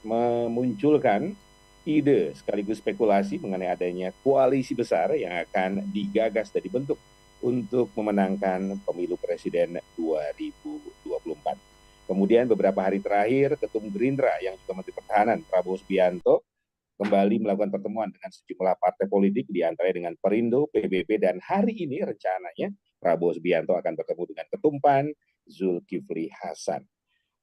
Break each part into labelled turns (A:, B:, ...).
A: memunculkan ide sekaligus spekulasi mengenai adanya koalisi besar yang akan digagas dan dibentuk untuk memenangkan pemilu presiden 2024. Kemudian beberapa hari terakhir, Ketum Gerindra yang juga Menteri Pertahanan Prabowo Subianto kembali melakukan pertemuan dengan sejumlah partai politik, diantaranya dengan Perindo, PBB, dan hari ini rencananya Prabowo Subianto akan bertemu dengan Ketum PAN, Zulkifli Hasan.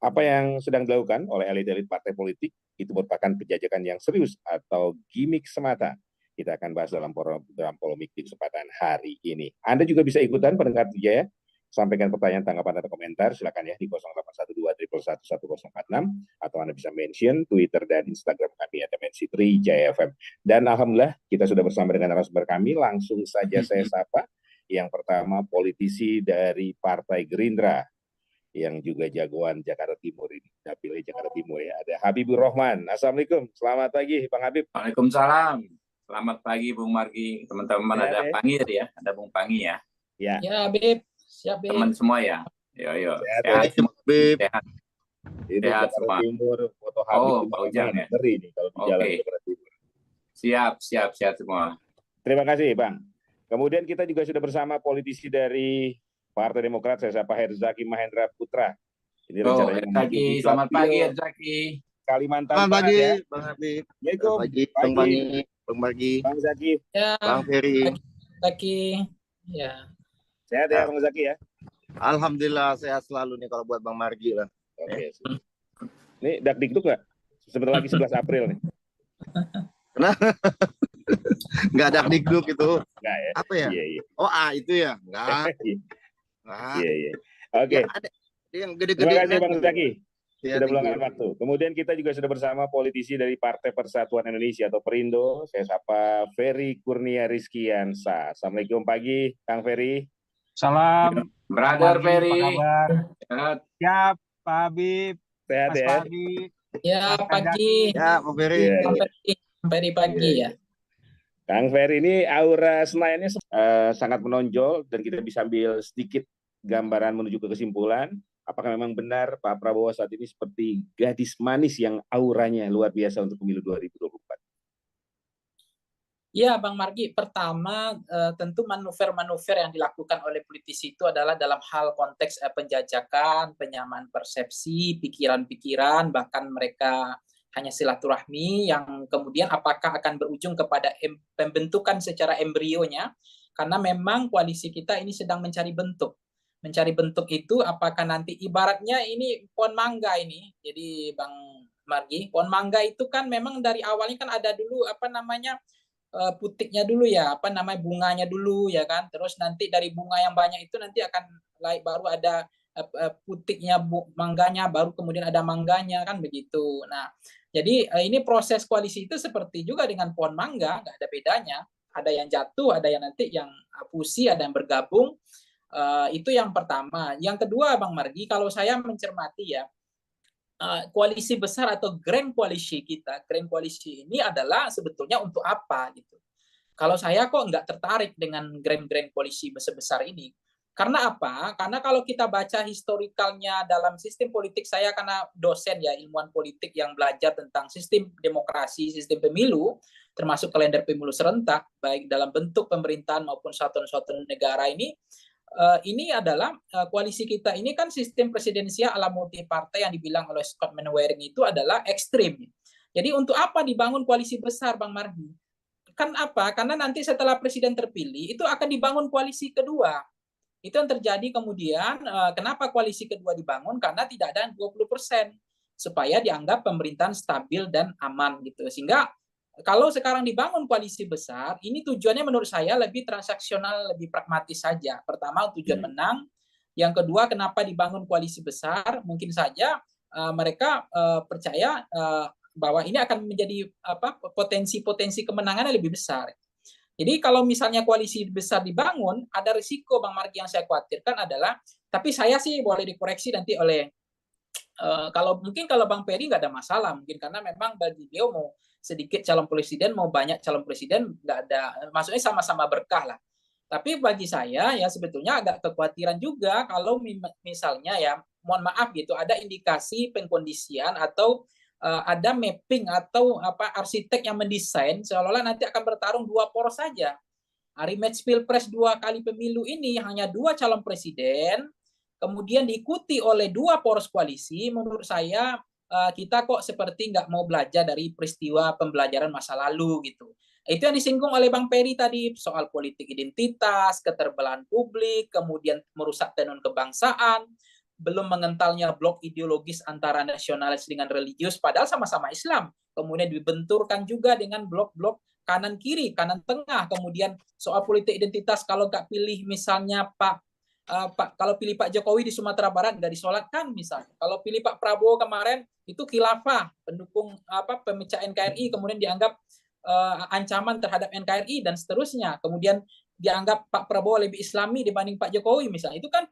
A: Apa yang sedang dilakukan oleh elit-elit partai politik itu merupakan penjajakan yang serius atau gimmick semata. Kita akan bahas dalam program polemik di kesempatan hari ini. Anda juga bisa ikutan pendengar Trijaya, sampaikan pertanyaan, tanggapan, atau komentar, silakan ya di 0812 111 1046 atau Anda bisa mention Twitter dan Instagram kami @MNC Trijaya FM. Dan alhamdulillah kita sudah bersama dengan narasumber kami, langsung saja saya sapa. Yang pertama politisi dari Partai Gerindra yang juga jagoan Jakarta Timur ini, dapilnya Jakarta Timur ya. Ada Habibur Rahman. Assalamualaikum. Selamat pagi, Bang Habib.
B: Waalaikumsalam. Selamat pagi, Bung Margi. Teman-teman ada Pangi ya, ada Bung Pangi ya.
C: Ya, Habib. Siap, Habib.
B: Teman semua ya. Yo.
A: Sehat semua.
B: Sehat.
A: Itu Jakarta
B: semua.
A: Timur, foto Habib
B: Pak Ujang ya.
A: Ngeri nih kalau di jalan Jakarta Timur.
B: Siap semua.
A: Terima kasih, Bang. Kemudian kita juga sudah bersama politisi dari Partai Demokrat, saya sapa Herzaki Mahendra Putra.
B: Ini Herzaki, selamat pagi Herzaki.
A: Kalimantan
D: Selamat pagi,
A: ya.
D: Bang Habib.
A: Assalamualaikum.
D: Bang Pangi, Bang Margi,
A: Bang Zaki.
C: Ya,
D: Bang Ferry.
C: Zaki. Ya.
A: Sehat ya, Bang Zaki ya.
D: Alhamdulillah sehat selalu nih kalau buat Bang Margi lah.
A: Oke. Ini dakdikduk nggak? Sebentar lagi 11 April nih.
D: Kenapa? Nggak ada dakdikduk itu.
A: Nggak ya?
D: Apa ya?
A: Iya.
D: Oh, itu ya? Nggak.
A: Iya. Oke.
D: Yang gede-gede.
A: Terima kasih Bang Zaki.
D: Ya,
A: Sudah meluangkan waktu. Kemudian kita juga sudah bersama politisi dari Partai Persatuan Indonesia atau Perindo. Saya sapa Ferry Kurnia Rizkiansa. Assalamualaikum pagi, Kang Ferry.
E: Salam,
B: Brother Ferry.
E: Apa kabar? Siap, Pak Habib.
A: Sehat
E: Mas
A: ya?
E: Pagi.
C: Ya, pagi.
D: Ya, Bang Ferry.
C: Ferry pagi ya.
A: Kang Ferry ini aura Senayannya sangat menonjol dan kita bisa ambil sedikit gambaran menuju ke kesimpulan. Apakah memang benar Pak Prabowo saat ini seperti gadis manis yang auranya luar biasa untuk pemilu 2024?
C: Ya, Bang Margi, pertama tentu manuver-manuver yang dilakukan oleh politisi itu adalah dalam hal konteks penjajakan, penyamaan persepsi, pikiran-pikiran, bahkan mereka hanya silaturahmi yang kemudian apakah akan berujung kepada pembentukan secara embrionya, karena memang koalisi kita ini sedang mencari bentuk. Mencari bentuk itu apakah nanti ibaratnya ini pohon mangga ini. Jadi Bang Margi, pohon mangga itu kan memang dari awalnya kan ada dulu putiknya dulu ya, bunganya dulu ya kan. Terus nanti dari bunga yang banyak itu nanti akan baru ada putiknya, mangganya, baru kemudian ada mangganya kan begitu. Nah, jadi ini proses koalisi itu seperti juga dengan pohon mangga, nggak ada bedanya. Ada yang jatuh, ada yang nanti yang fusi, ada yang bergabung. Itu yang pertama. Yang kedua, Bang Margi, kalau saya mencermati ya, koalisi besar atau grand koalisi kita, grand koalisi ini adalah sebetulnya untuk apa gitu. Kalau saya kok nggak tertarik dengan grand koalisi besar ini. Karena apa? Karena kalau kita baca historikalnya dalam sistem politik, saya karena dosen ya, ilmuwan politik yang belajar tentang sistem demokrasi, sistem pemilu, termasuk kalender pemilu serentak, baik dalam bentuk pemerintahan maupun satuan-satuan negara ini adalah koalisi kita ini kan sistem presidensial ala multi partai yang dibilang oleh Scott Manwaring itu adalah ekstrim. Jadi untuk apa dibangun koalisi besar, Bang Margi? Kan apa? Karena nanti setelah presiden terpilih itu akan dibangun koalisi kedua. Itu yang terjadi kemudian kenapa koalisi kedua dibangun? Karena tidak ada 20% supaya dianggap pemerintahan stabil dan aman gitu. Sehingga kalau sekarang dibangun koalisi besar, ini tujuannya menurut saya lebih transaksional, lebih pragmatis saja. Pertama, tujuan menang. Yang kedua, kenapa dibangun koalisi besar? Mungkin saja mereka percaya bahwa ini akan menjadi potensi kemenangannya lebih besar. Jadi kalau misalnya koalisi besar dibangun, ada risiko, Bang Margi, yang saya khawatirkan adalah, tapi saya sih boleh dikoreksi nanti oleh, kalau Bang Ferry nggak ada masalah, mungkin karena memang bagi beliau mau sedikit calon presiden, mau banyak calon presiden, nggak ada, maksudnya sama-sama berkah lah. Tapi bagi saya ya sebetulnya agak kekhawatiran juga kalau misalnya ya, mohon maaf gitu, ada indikasi pengkondisian atau ada mapping atau arsitek yang mendesain seolah-olah nanti akan bertarung dua poros saja. Rematch Pilpres 2 kali pemilu ini hanya 2 calon presiden, kemudian diikuti oleh 2 poros koalisi. Menurut saya kita kok seperti nggak mau belajar dari peristiwa pembelajaran masa lalu gitu. Itu yang disinggung oleh Bang Peri tadi, soal politik identitas, keterbelahan publik, kemudian merusak tenun kebangsaan, belum mengentalnya blok ideologis antara nasionalis dengan religius, padahal sama-sama Islam. Kemudian dibenturkan juga dengan blok-blok kanan kiri, kanan tengah. Kemudian soal politik identitas, kalau nggak pilih misalnya kalau pilih Pak Jokowi di Sumatera Barat nggak disolatkan misalnya. Kalau pilih Pak Prabowo kemarin itu khilafah, pendukung pemecah NKRI, kemudian dianggap ancaman terhadap NKRI dan seterusnya. Kemudian dianggap Pak Prabowo lebih Islami dibanding Pak Jokowi misalnya. Itu kan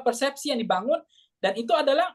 C: persepsi yang dibangun, dan itu adalah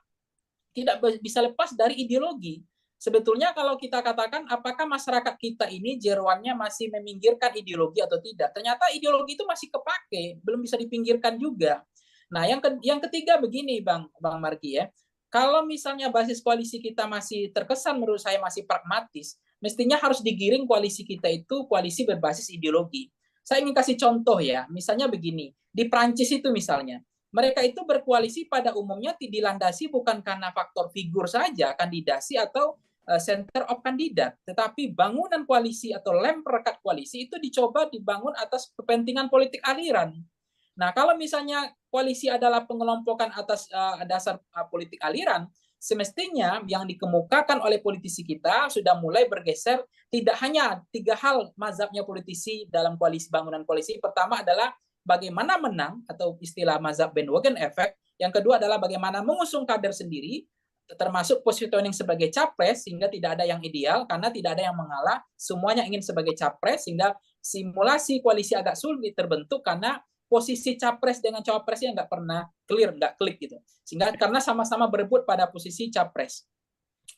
C: tidak bisa lepas dari ideologi. Sebetulnya kalau kita katakan apakah masyarakat kita ini jeroannya masih meminggirkan ideologi atau tidak, ternyata ideologi itu masih kepake, belum bisa dipinggirkan juga. Nah, yang ketiga begini Bang Margi ya, kalau misalnya basis koalisi kita masih terkesan menurut saya masih pragmatis, mestinya harus digiring koalisi kita itu koalisi berbasis ideologi. Saya ingin kasih contoh ya, misalnya begini, di Prancis itu misalnya, mereka itu berkoalisi pada umumnya dilandasi bukan karena faktor figur saja, kandidasi atau center of kandidat, tetapi bangunan koalisi atau lem perekat koalisi itu dicoba dibangun atas kepentingan politik aliran. Nah, kalau misalnya koalisi adalah pengelompokan atas dasar politik aliran, semestinya yang dikemukakan oleh politisi kita sudah mulai bergeser, tidak hanya 3 hal mazhabnya politisi dalam koalisi bangunan koalisi. Pertama adalah bagaimana menang atau istilah mazhab bandwagon effect. Yang kedua adalah bagaimana mengusung kader sendiri, termasuk positioning sebagai capres, sehingga tidak ada yang ideal karena tidak ada yang mengalah, semuanya ingin sebagai capres, sehingga simulasi koalisi agak sulit terbentuk karena posisi capres dengan cawapresnya nggak pernah clear, nggak klik gitu, sehingga karena sama-sama berebut pada posisi capres,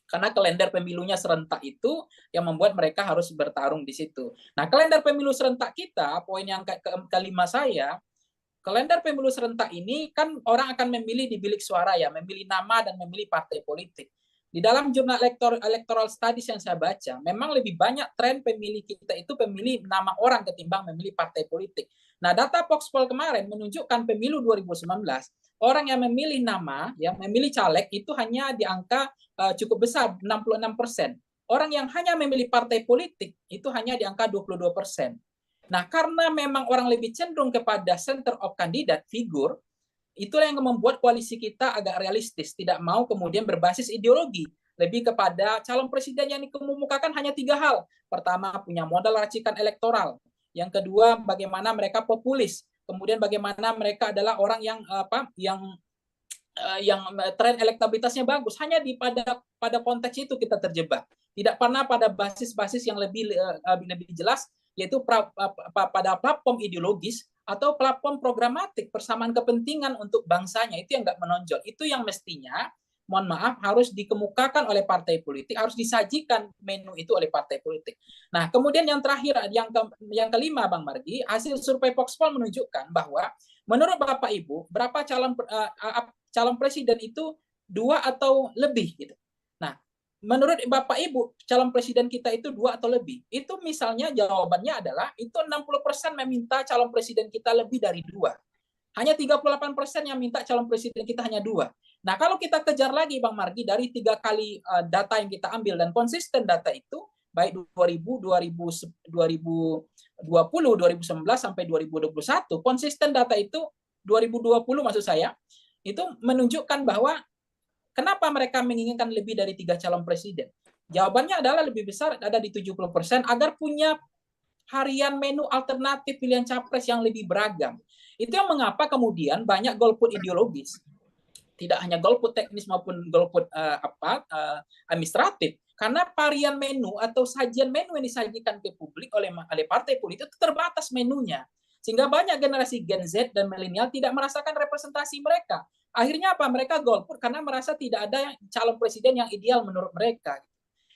C: karena kalender pemilunya serentak itu yang membuat mereka harus bertarung di situ. Nah, kalender pemilu serentak kita, poin yang kelima saya, kalender pemilu serentak ini kan orang akan memilih di bilik suara ya, memilih nama dan memilih partai politik. Di dalam jurnal electoral studies yang saya baca, memang lebih banyak tren pemilih kita itu pemilih nama orang ketimbang memilih partai politik. Nah, data Voxpol kemarin menunjukkan pemilu 2019, orang yang memilih nama, yang memilih caleg itu hanya di angka cukup besar, 66%. Orang yang hanya memilih partai politik itu hanya di angka 22%. Nah, karena memang orang lebih cenderung kepada center of kandidat, figur, itulah yang membuat koalisi kita agak realistis, tidak mau kemudian berbasis ideologi, lebih kepada calon presiden yang dikemukakan hanya 3 hal. Pertama, punya modal racikan elektoral. Yang kedua, bagaimana mereka populis. Kemudian bagaimana mereka adalah orang yang tren elektabilitasnya bagus. Hanya pada konteks itu kita terjebak. Tidak pernah pada basis-basis yang lebih jelas, yaitu pada platform ideologis atau platform programatik, persamaan kepentingan untuk bangsanya, itu yang nggak menonjol. Itu yang mestinya, mohon maaf, harus dikemukakan oleh partai politik, harus disajikan menu itu oleh partai politik. Nah, kemudian yang terakhir, yang kelima, Bang Margi, hasil survei Voxpol menunjukkan bahwa menurut Bapak Ibu, berapa calon presiden itu 2 atau lebih gitu. Nah, menurut Bapak Ibu, calon presiden kita itu 2 atau lebih. Itu misalnya jawabannya adalah itu 60% meminta calon presiden kita lebih dari 2. Hanya 38% yang minta calon presiden kita hanya 2. Nah, kalau kita kejar lagi Bang Margi dari 3 kali data yang kita ambil dan konsisten data itu baik 2020, 2019 sampai 2021, konsisten data itu 2020 maksud saya, itu menunjukkan bahwa kenapa mereka menginginkan lebih dari 3 calon presiden? Jawabannya adalah lebih besar, ada di 70%, agar punya harian menu alternatif pilihan capres yang lebih beragam. Itu yang mengapa kemudian banyak golput ideologis. Tidak hanya golput teknis maupun golput administratif. Karena varian menu atau sajian menu yang disajikan ke publik oleh partai politik itu terbatas menunya. Sehingga banyak generasi Gen Z dan milenial tidak merasakan representasi mereka. Akhirnya apa? Mereka golput karena merasa tidak ada calon presiden yang ideal menurut mereka.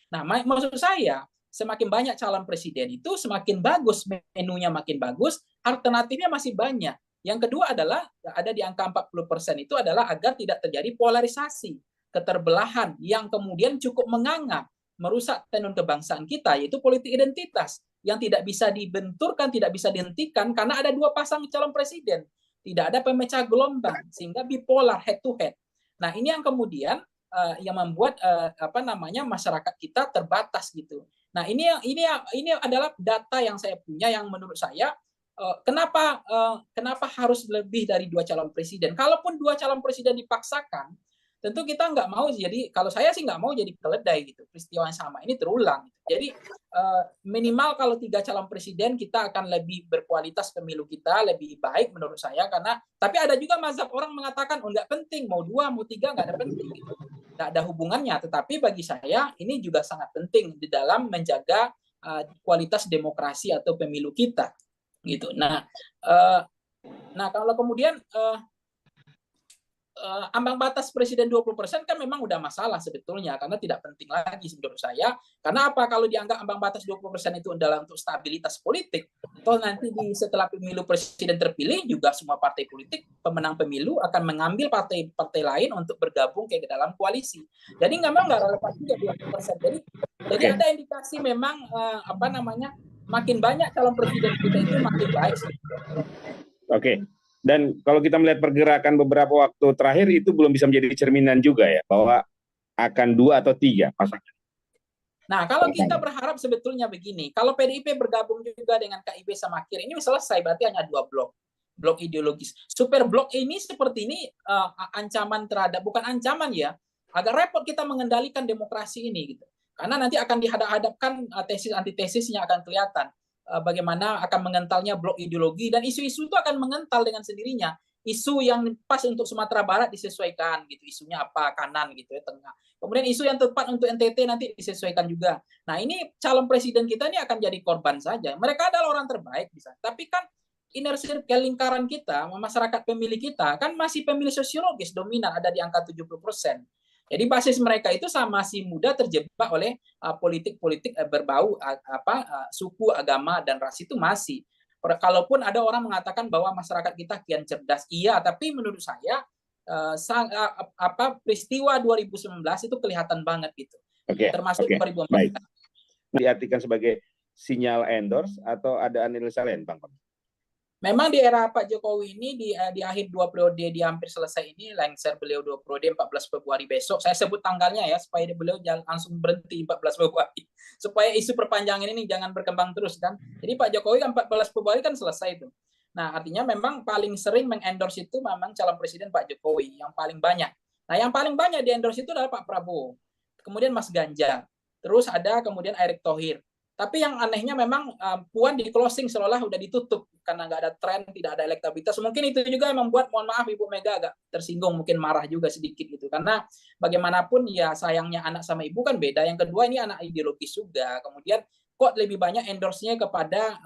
C: Nah, maksud saya, semakin banyak calon presiden itu semakin bagus, menunya makin bagus, alternatifnya masih banyak. Yang kedua adalah, ada di angka 40% itu adalah agar tidak terjadi polarisasi. keterbelahan yang kemudian cukup menganga, merusak tenun kebangsaan kita, yaitu politik identitas yang tidak bisa dibenturkan, tidak bisa dihentikan karena ada dua pasang calon presiden, tidak ada pemecah gelombang sehingga bipolar head to head. Nah, ini yang kemudian yang membuat masyarakat kita terbatas gitu. Nah, ini adalah data yang saya punya yang menurut saya kenapa harus lebih dari 2 calon presiden. Kalaupun 2 calon presiden dipaksakan, tentu kita nggak mau. Jadi kalau saya sih nggak mau jadi keledai gitu, peristiwa yang sama ini terulang. Jadi minimal kalau 3 calon presiden kita akan lebih berkualitas, pemilu kita lebih baik menurut saya. Karena tapi ada juga mazhab orang mengatakan nggak penting, mau 2 mau 3 nggak ada penting gitu, nggak ada hubungannya. Tetapi bagi saya ini juga sangat penting di dalam menjaga kualitas demokrasi atau pemilu kita gitu. Nah kalau kemudian ambang batas presiden 20% kan memang udah masalah sebetulnya, karena tidak penting lagi menurut saya. Karena apa? Kalau dianggap ambang batas 20% itu adalah untuk stabilitas politik, toh nanti setelah pemilu presiden terpilih juga semua partai politik pemenang pemilu akan mengambil partai-partai lain untuk bergabung ke dalam koalisi. Jadi memang nggak relevan juga 20%. Jadi ada indikasi memang makin banyak calon presiden kita itu makin baik.
A: Oke. Dan kalau kita melihat pergerakan beberapa waktu terakhir itu belum bisa menjadi cerminan juga ya, bahwa akan 2 atau 3 pasangan.
C: Nah, kalau kita berharap sebetulnya begini, kalau PDIP bergabung juga dengan KIB sama KIR, ini selesai, berarti hanya 2 blok ideologis. Super blok ini seperti ini ancaman terhadap, bukan ancaman ya, agak repot kita mengendalikan demokrasi ini gitu. Karena nanti akan dihadap-hadapkan tesis antitesisnya akan kelihatan. Bagaimana akan mengentalnya blok ideologi, dan isu-isu itu akan mengental dengan sendirinya. Isu yang pas untuk Sumatera Barat disesuaikan gitu, isunya apa, kanan gitu ya, tengah. Kemudian isu yang tepat untuk NTT nanti disesuaikan juga. Nah, ini calon presiden kita ini akan jadi korban saja. Mereka adalah orang terbaik bisa, tapi kan inner circle lingkaran kita, masyarakat pemilih kita kan masih pemilih sosiologis dominan, ada di angka 70%. Jadi basis mereka itu masih mudah terjebak oleh politik-politik berbau suku, agama, dan ras itu masih. Kalaupun ada orang mengatakan bahwa masyarakat kita kian cerdas, iya, tapi menurut saya peristiwa 2019 itu kelihatan banget gitu. Termasuk 2014.
A: Baik. Diartikan sebagai sinyal endorse atau ada analisa lain, Bang?
C: Memang di era Pak Jokowi ini di akhir 2 periode, di hampir selesai ini, lengser beliau 2 periode 14 Februari besok. Saya sebut tanggalnya ya supaya beliau jangan langsung berhenti 14 Februari. Supaya isu perpanjangan ini jangan berkembang terus kan. Jadi Pak Jokowi kan 14 Februari kan selesai itu. Nah, artinya memang paling sering mengendorse itu memang calon presiden Pak Jokowi yang paling banyak. Nah, yang paling banyak di endorse itu adalah Pak Prabowo. Kemudian Mas Ganjar. Terus ada kemudian Erick Thohir. Tapi yang anehnya memang Puan di closing seolah udah ditutup karena nggak ada tren, tidak ada elektabilitas. Mungkin itu juga yang membuat, mohon maaf, Ibu Mega agak tersinggung, mungkin marah juga sedikit gitu. Karena bagaimanapun ya sayangnya anak sama ibu kan beda. Yang kedua ini anak ideologis juga. Kemudian kok lebih banyak endorse-nya kepada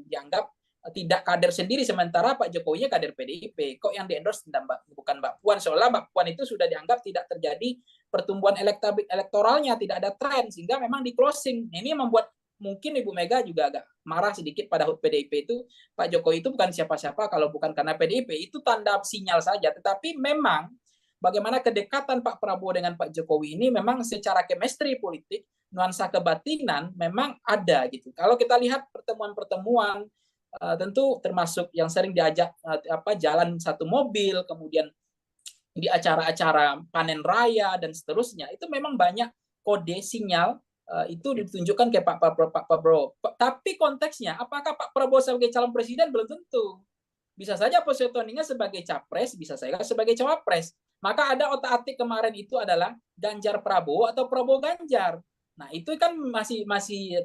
C: dianggap tidak kader sendiri, sementara Pak Jokowi kader PDIP. Kok yang di-endorse bukan Mbak Puan, seolah Mbak Puan itu sudah dianggap tidak terjadi pertumbuhan elektoralnya, tidak ada tren, sehingga memang di closing. Ini membuat mungkin Ibu Mega juga agak marah sedikit pada HUT PDIP itu. Pak Jokowi itu bukan siapa-siapa kalau bukan karena PDIP, itu tanda sinyal saja. Tetapi memang bagaimana kedekatan Pak Prabowo dengan Pak Jokowi ini memang secara chemistry politik, nuansa kebatinan memang ada gitu. Kalau kita lihat pertemuan-pertemuan, tentu termasuk yang sering diajak jalan satu mobil, kemudian di acara-acara panen raya dan seterusnya, itu memang banyak kode sinyal itu ditunjukkan ke Pak Prabowo. Tapi konteksnya, apakah Pak Prabowo sebagai calon presiden? Belum tentu. Bisa saja positioningnya sebagai capres, bisa saja sebagai cawapres. Maka ada otak-atik kemarin itu adalah Ganjar Prabowo atau Prabowo Ganjar. Nah, itu kan masih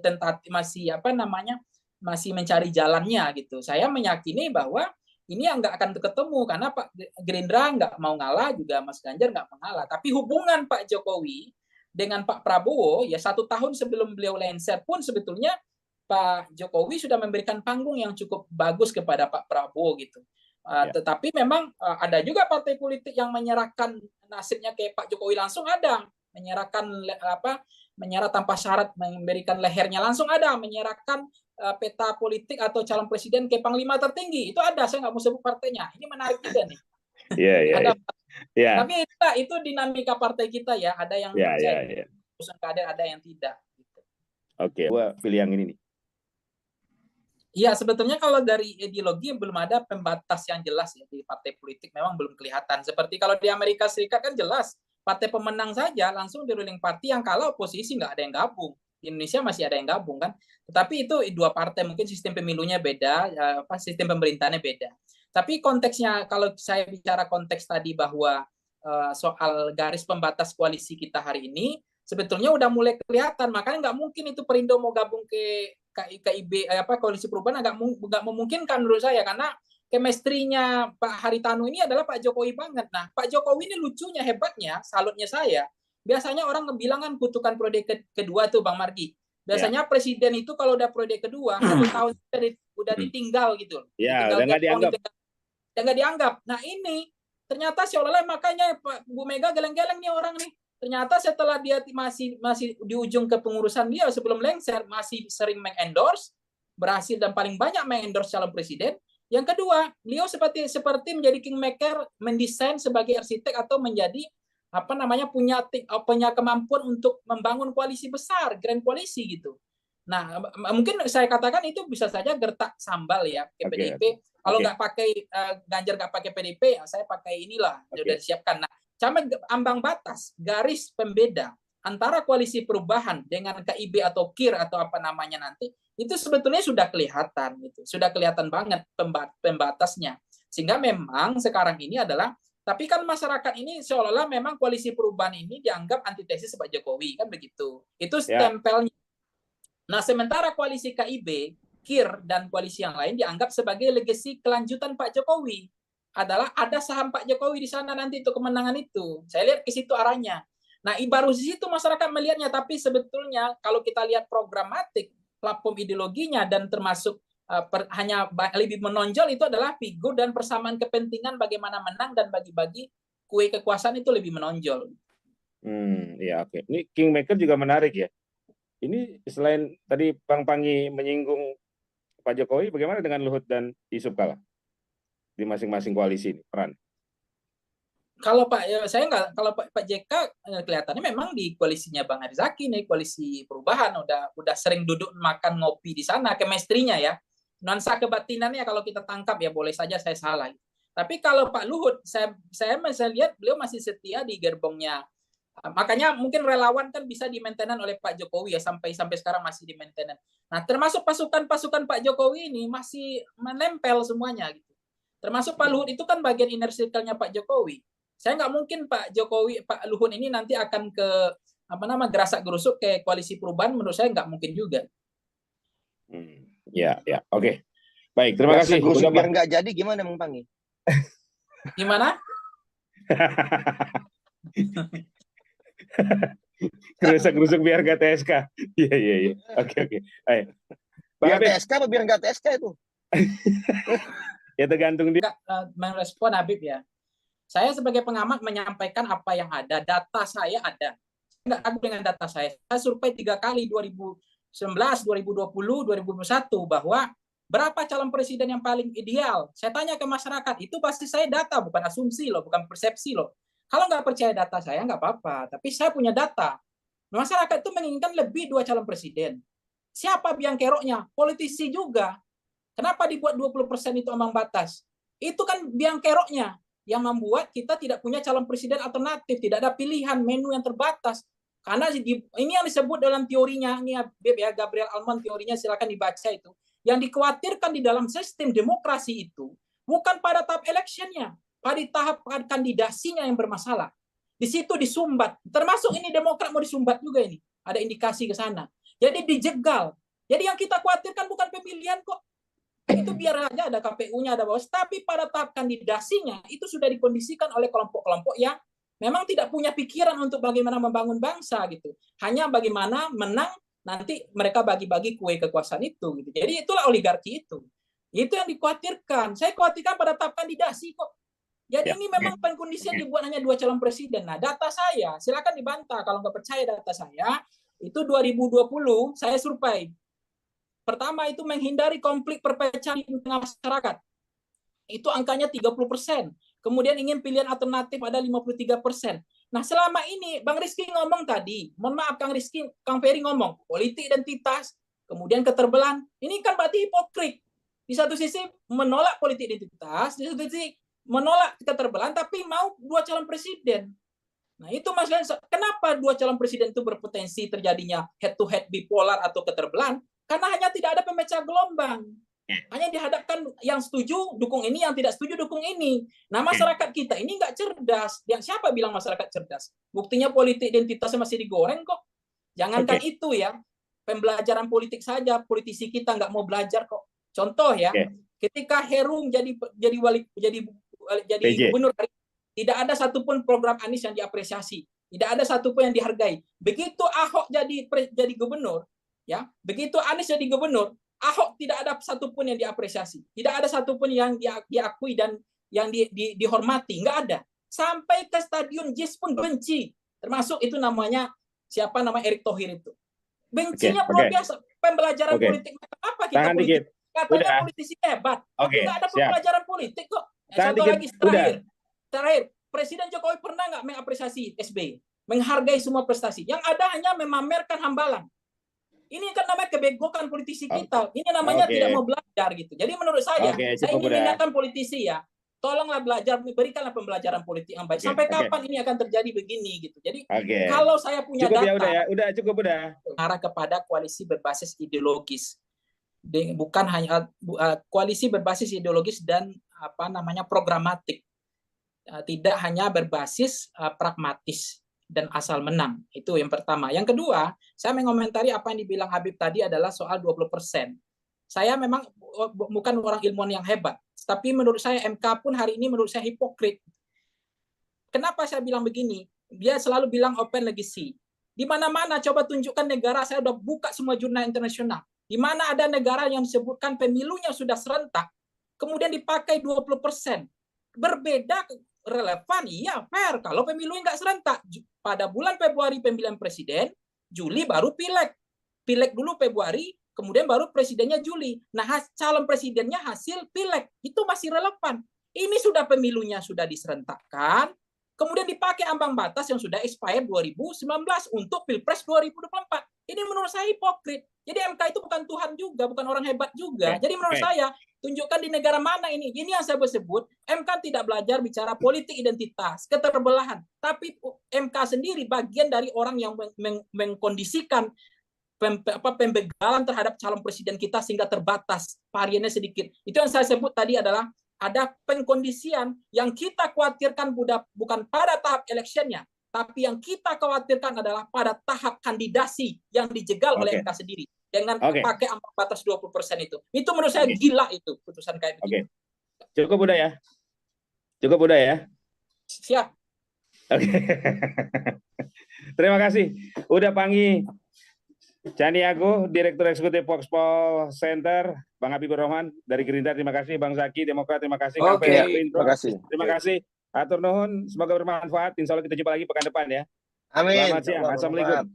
C: tentatif, masih mencari jalannya gitu. Saya meyakini bahwa ini nggak akan ketemu karena Pak Gerindra nggak mau ngalah, juga Mas Ganjar nggak mau ngalah. Tapi hubungan Pak Jokowi dengan Pak Prabowo, ya 1 tahun sebelum beliau lengser pun sebetulnya Pak Jokowi sudah memberikan panggung yang cukup bagus kepada Pak Prabowo gitu. Tetapi memang ada juga partai politik yang menyerahkan nasibnya ke Pak Jokowi langsung, ada menyerah tanpa syarat, memberikan lehernya langsung, ada menyerahkan peta politik atau calon presiden ke panglima tertinggi, itu ada. Saya nggak mau sebut partainya. Ini menarik juga nih. Ada
A: Ya,
C: Tapi itu dinamika partai kita ya. Ada yang
A: ya, ya,
C: percaya
A: ya.
C: keputusan kader, ada yang tidak. Gitu.
A: Oke, gua pilih yang ini nih.
C: Iya, sebetulnya kalau dari ideologi belum ada pembatas yang jelas ya di partai politik, memang belum kelihatan. Seperti kalau di Amerika Serikat kan jelas, partai pemenang saja langsung di ruling party, yang kalau oposisi nggak ada yang gabung. Di Indonesia masih ada yang gabung kan. Tetapi itu dua partai, mungkin sistem pemilunya beda, sistem pemerintahannya beda. Tapi konteksnya, kalau saya bicara konteks tadi bahwa soal garis pembatas koalisi kita hari ini, sebetulnya udah mulai kelihatan. Makanya nggak mungkin itu Perindo mau gabung ke KIB Koalisi Perubahan agak memungkinkan menurut saya, karena chemistry-nya Pak Haritanu ini adalah Pak Jokowi banget. Nah, Pak Jokowi ini lucunya, hebatnya, salutnya saya. Biasanya orang bilang kan kutukan periode kedua tuh Bang Margi. Biasanya presiden itu kalau udah periode kedua 1 tahun udah ditinggal gitu.
A: Ya,
C: Ditinggal
A: udah nggak dianggap.
C: Udah nggak dianggap. Nah ini ternyata seolah-olah, makanya Pak Bu Mega geleng-geleng nih orang nih. Ternyata setelah dia masih di ujung kepengurusan dia sebelum lengser, masih sering mengendorse, berhasil dan paling banyak mengendorse calon presiden. Yang kedua, beliau seperti menjadi kingmaker, mendesain sebagai arsitek atau menjadi punya kemampuan untuk membangun koalisi besar, grand koalisi gitu. Nah, mungkin saya katakan itu bisa saja gertak sambal ya ke PDIP. Kalau nggak pakai Ganjar, nggak pakai PDIP, saya pakai inilah, sudah disiapkan. Nah, sama ambang batas, garis pembeda antara koalisi perubahan dengan KIB atau KIR atau apa namanya nanti, itu sebetulnya sudah kelihatan, gitu. Sudah kelihatan banget pembatasnya. Sehingga memang sekarang ini adalah, tapi kan masyarakat ini seolah-olah memang koalisi perubahan ini dianggap antitesis Pak Jokowi, kan begitu. Itu stempelnya. Nah, sementara koalisi KIB, KIR, dan koalisi yang lain dianggap sebagai legasi kelanjutan Pak Jokowi. Adalah ada saham Pak Jokowi di sana nanti untuk kemenangan itu. Saya lihat ke situ arahnya. Nah, baru di situ masyarakat melihatnya, tapi sebetulnya kalau kita lihat programatik, platform ideologinya, dan termasuk hanya lebih menonjol itu adalah figur dan persamaan kepentingan bagaimana menang dan bagi-bagi kue kekuasaan itu lebih menonjol.
A: Ya oke. Ini kingmaker juga menarik ya. Ini selain tadi Bang Panggi menyinggung Pak Jokowi, bagaimana dengan Luhut dan Yusuf Kala di masing-masing koalisi ini peran?
C: Kalau kalau Pak JK kelihatannya memang di koalisinya Bang Arizaki nih, koalisi perubahan udah sering duduk makan ngopi di sana, chemistry-nya ya. Nuansa kebatinannya kalau kita tangkap ya, boleh saja saya salah. Tapi kalau Pak Luhut, saya lihat beliau masih setia di gerbongnya. Makanya mungkin relawan kan bisa di-maintenance oleh Pak Jokowi ya, sampai sekarang masih di-maintenance. Nah, termasuk pasukan Pak Jokowi ini masih menempel semuanya gitu. Termasuk Pak Luhut itu kan bagian inner circle-nya Pak Jokowi. Saya nggak mungkin Pak Luhut ini nanti akan ke gerasak gerusuk ke koalisi perubahan, menurut saya nggak mungkin juga.
A: Ya, oke. Baik, terima kasih.
D: Biar nggak jadi gimana Bang Panggi?
C: Gimana?
A: Gerusuk biar nggak TSK. Iya. Oke. Baik.
D: Biar TSK apa biar nggak TSK itu?
A: Ya tergantung dia.
C: Merespon Habib ya. Saya sebagai pengamat menyampaikan apa yang ada. Data saya ada. Saya nggak ragu dengan data saya. Saya survei 3 kali, 2019, 2020, 2021, bahwa berapa calon presiden yang paling ideal. Saya tanya ke masyarakat. Itu pasti saya data, bukan asumsi loh, bukan persepsi loh. Kalau nggak percaya data saya, nggak apa-apa. Tapi saya punya data. Masyarakat itu menginginkan lebih 2 calon presiden. Siapa biang keroknya? Politisi juga. Kenapa dibuat 20% itu ambang batas? Itu kan biang keroknya yang membuat kita tidak punya calon presiden alternatif, tidak ada pilihan, menu yang terbatas. Karena ini yang disebut dalam teorinya, ini ya Gabriel Almond teorinya, silakan dibaca itu. Yang dikhawatirkan di dalam sistem demokrasi itu bukan pada tahap electionnya, pada tahap kandidasinya yang bermasalah. Di situ disumbat, termasuk ini Demokrat mau disumbat juga ini, ada indikasi ke sana. Jadi dijegal. Jadi yang kita khawatirkan bukan pemilihan kok. Itu biar aja ada KPU-nya, ada Bawaslu, tapi pada tahap kandidasinya itu sudah dikondisikan oleh kelompok-kelompok yang memang tidak punya pikiran untuk bagaimana membangun bangsa gitu. Hanya bagaimana menang, nanti mereka bagi-bagi kue kekuasaan itu gitu. Jadi itulah oligarki itu. Itu yang dikhawatirkan. Saya khawatirkan pada tahap kandidasi kok. Jadi ini memang kondisinya dibuat hanya 2 calon presiden. Nah, data saya, silakan dibantah kalau nggak percaya data saya, itu 2020 saya survei. Pertama itu menghindari konflik perpecahan di tengah masyarakat. Itu angkanya 30%. kemudian ingin pilihan alternatif ada 53%. Nah, selama ini Bang Rizky ngomong tadi, mohon maaf Kang Ferry ngomong politik identitas, kemudian keterbelahan. Ini kan berarti hipokrit. Di satu sisi menolak politik identitas, di satu sisi menolak keterbelahan, tapi mau 2 calon presiden. Nah, itu maksudnya kenapa 2 calon presiden itu berpotensi terjadinya head to head bipolar atau keterbelahan? Karena hanya tidak ada pemecah gelombang. Hanya dihadapkan yang setuju dukung ini, yang tidak setuju dukung ini. Nah, masyarakat kita ini nggak cerdas. Yang siapa bilang masyarakat cerdas? Buktinya politik identitasnya masih digoreng kok. Jangankan itu ya, pembelajaran politik saja politisi kita nggak mau belajar kok. Contoh ya, ketika Herum jadi gubernur, tidak ada satupun program Anies yang diapresiasi, tidak ada satupun yang dihargai. Begitu Ahok jadi gubernur, ya, begitu Anies jadi gubernur, Ahok tidak ada satupun yang diapresiasi, tidak ada satupun yang diakui dan yang dihormati, nggak ada. Sampai ke Stadion JIS pun benci, termasuk itu namanya siapa nama Erick Thohir itu. Bencinya luar biasa. Pembelajaran politik apa kita politik? Katanya politisi hebat, tapi nggak ada pembelajaran politik kok. Satu lagi terakhir, Presiden Jokowi pernah nggak mengapresiasi SBY, menghargai semua prestasi? Yang ada hanya memamerkan hambalang. Ini kan namanya kebegokan politisi kita. Ini namanya tidak mau belajar gitu. Jadi menurut saya ingin mengingatkan politisi ya, tolonglah belajar, berikanlah pembelajaran politik yang baik. Sampai kapan ini akan terjadi begini gitu. Jadi kalau saya punya data,
A: cukup
C: arah kepada koalisi berbasis ideologis, bukan hanya koalisi berbasis ideologis dan programatik. Tidak hanya berbasis pragmatis dan asal menang. Itu yang pertama. Yang kedua, saya mengomentari apa yang dibilang Habib tadi adalah soal 20%. Saya memang bukan orang ilmuwan yang hebat, tapi menurut saya MK pun hari ini menurut saya hipokrit. Kenapa saya bilang begini? Dia selalu bilang open legacy. Di mana-mana coba tunjukkan negara, saya udah buka semua jurnal internasional. Di mana ada negara yang disebutkan pemilunya sudah serentak, kemudian dipakai 20%. Berbeda relevan, iya fair. Kalau pemilunya nggak serentak, pada bulan Februari pemilihan presiden, Juli baru pileg. Pileg dulu Februari, kemudian baru presidennya Juli. Nah, calon presidennya hasil pileg. Itu masih relevan. Ini sudah pemilunya sudah diserentakkan, kemudian dipakai ambang batas yang sudah expired 2019 untuk Pilpres 2024. Ini menurut saya hipokrit. Jadi MK itu bukan Tuhan juga, bukan orang hebat juga. Jadi menurut saya, tunjukkan di negara mana ini. Ini yang saya sebut, MK tidak belajar bicara politik identitas, keterbelahan. Tapi MK sendiri bagian dari orang yang mengkondisikan pembegalan terhadap calon presiden kita sehingga terbatas, variannya sedikit. Itu yang saya sebut tadi adalah ada pengkondisian yang kita khawatirkan bukan pada tahap eleksinya, tapi yang kita khawatirkan adalah pada tahap kandidasi yang dijegal oleh MK sendiri dengan pakai ambang batas 20% itu. Itu menurut saya gila itu putusan kayak begitu.
A: Cukup udah ya.
C: Siap.
A: Terima kasih. Udah Pangi Caniago, Direktur Eksekutif Voxpol Center, Bang Habibur Rahman dari Gerindra, terima kasih. Bang Zaki, Demokrat, terima kasih.
D: Terima kasih.
A: Terima kasih. Atur nuhun, semoga bermanfaat. Insya Allah kita jumpa lagi pekan depan ya.
D: Amin.
A: Selamat siang. Assalamualaikum.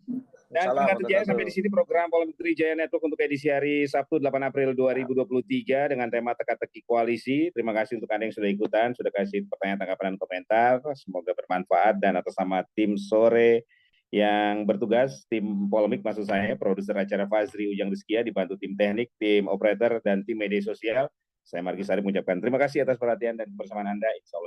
A: Dan Trijaya sampai di sini program Polemik Trijaya Network untuk edisi hari Sabtu 8 April 2023 dengan tema teka-teki koalisi. Terima kasih untuk Anda yang sudah ikutan, sudah kasih pertanyaan, tanggapan, dan komentar. Semoga bermanfaat dan atas nama tim sore yang bertugas, tim polemik maksud saya, produser acara Fazri Ujang Rizkia, dibantu tim teknik, tim operator, dan tim media sosial. Saya Margi Sarip mengucapkan terima kasih atas perhatian dan kebersamaan Anda. Insya Allah.